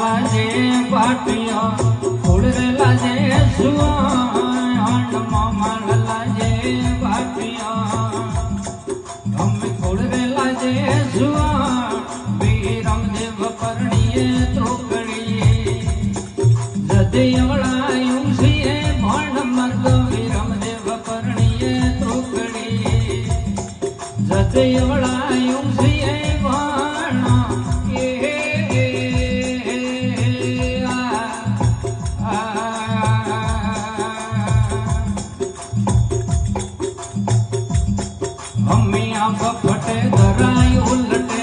लाजे पाटिया फूल लाजे सुहान मामा लाजे पाटिया हम फूल लाजे सुहान वीरम देव परणिये त्रोकड़िये जदे अवड़ायूं सिए भण मर्द वीरम देव परणिये त्रोकड़िये जदे अवड़ायूं सिए फटे धराई उलटे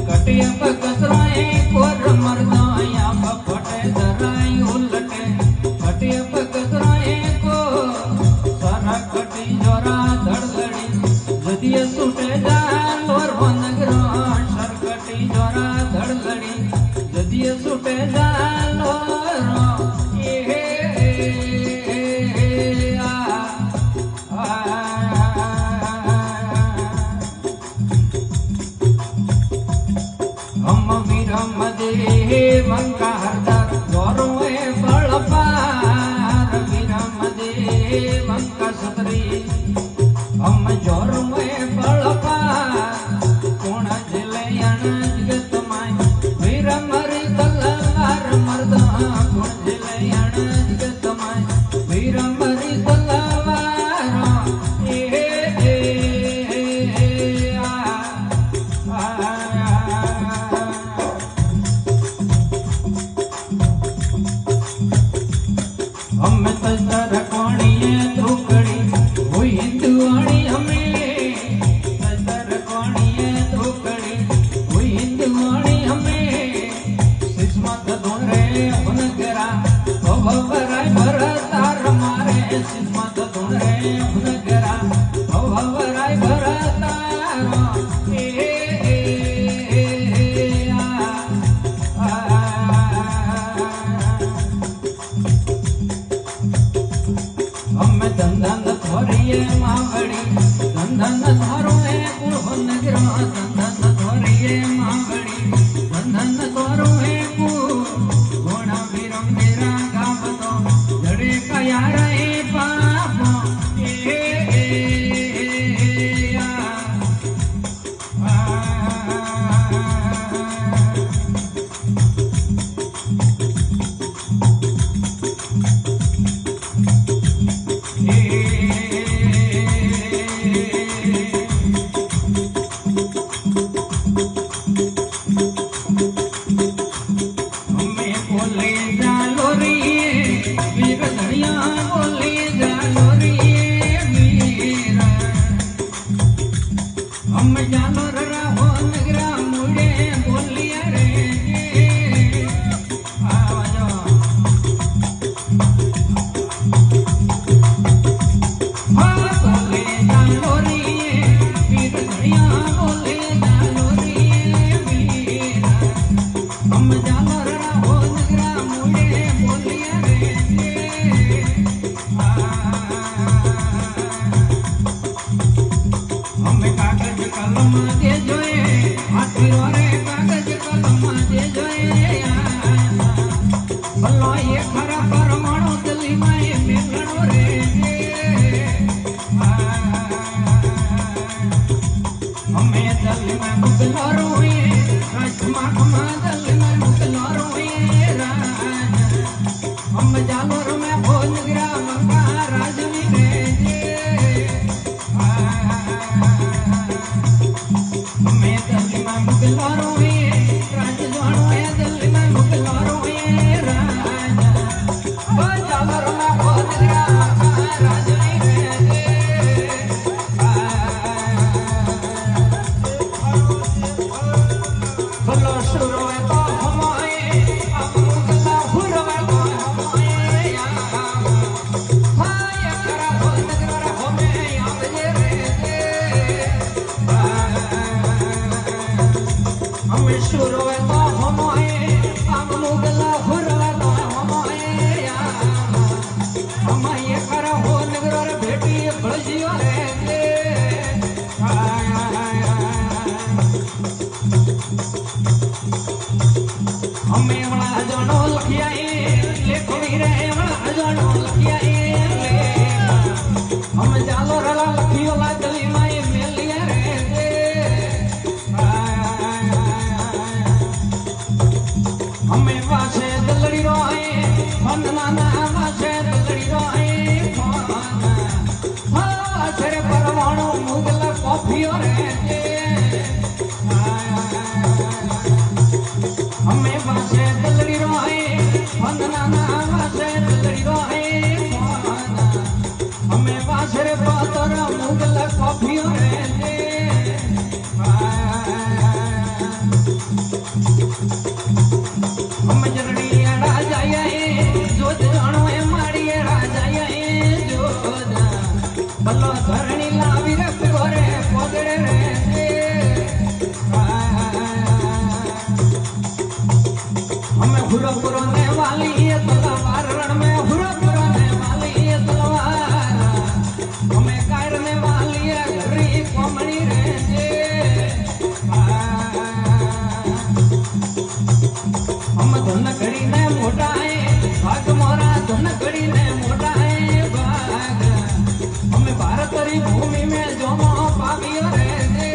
कटिया पकसराए कोर मर्दाया फटे धराई उलटे कटिया पकसराए को सारा कटी जोरा धड़धड़ी जदिए सुटे जाल और बनग्रान सर कटी जोरा धड़धड़ी जदिए सुटे जाल और वंका हरदर गौरवे बलपार विरम दे वंका सतरी हम जोरवे बलपार कोण जिलयन जगत माय विरम री तलवार मर्दा कोण जिलयन जगत माय विरम री तलवार हम तस्तर कोणिये त्रुकड़ी हुई हिंदुआणी हमें तस्तर कोणिये त्रुकड़ी हुई हिंदुआणी हमें सिस्मत धुरे हुनगरा भवराय भरतार मारे सिस्मत धुरे हुनगरा भवराय भरतार धन थोरिये मावड़ी धन थारो है कुल नगरा धन थोरिये मावड़ी धन थारो है कुल घोड़ा विरम मेरा गाव तो जड़े का यार है पापो हम जानवर रहो नगरा मुड़े बोलिया रे आवाजो बोले जानोरी वीर धनिया बोले जानोरी वीर हम जानवर रहो नगरा मुड़े बोलिया रे हम कागज कलम दे जोए हाथी वाले कागज कलम दे जोए भलो ये खरा परमाणु दिल्ली में मिलनो रे हमें दिल्ली में मुगलो रोए राजमा खमा दिल्ली में मुगलो रोए हम जालोर में भोज ग्राम का राजवी रे हमें दिल्ली में मुगलो रोए राज जानो है दिल्ली में मुगलो रोए राजा वणा जानो लखियाए लेखो रे वणा जानो लखियाए हम जालो रला लखी वाला गली माई मेलिया रे हमें वासे दलड़ी रोए मन नाना वासे दलड़ी रोए वासे परवाणो मुगल कॉफी रे हमें वासे दलड़ी रोए मन नाना वासे दलड़ी रोए हमें वासे पातर मुगल कॉफी रे हम जरड़ी एड़ा जाया जो जानो है माड़ी एड़ा जाया जो बल्लो धरणी लावी रे गोरे पोगड़े रे हमें हुरो पुरोने वाली ये तलवार रण में हुरो पुरोने वाली ये तलवार हमें कायरने वाली है घरी कोमणी रे हम धन घड़ी ने मोटा है भाग मोरा धन घड़ी ने मोटा है भाग हमें भारत री भूमि में जो पावियो रे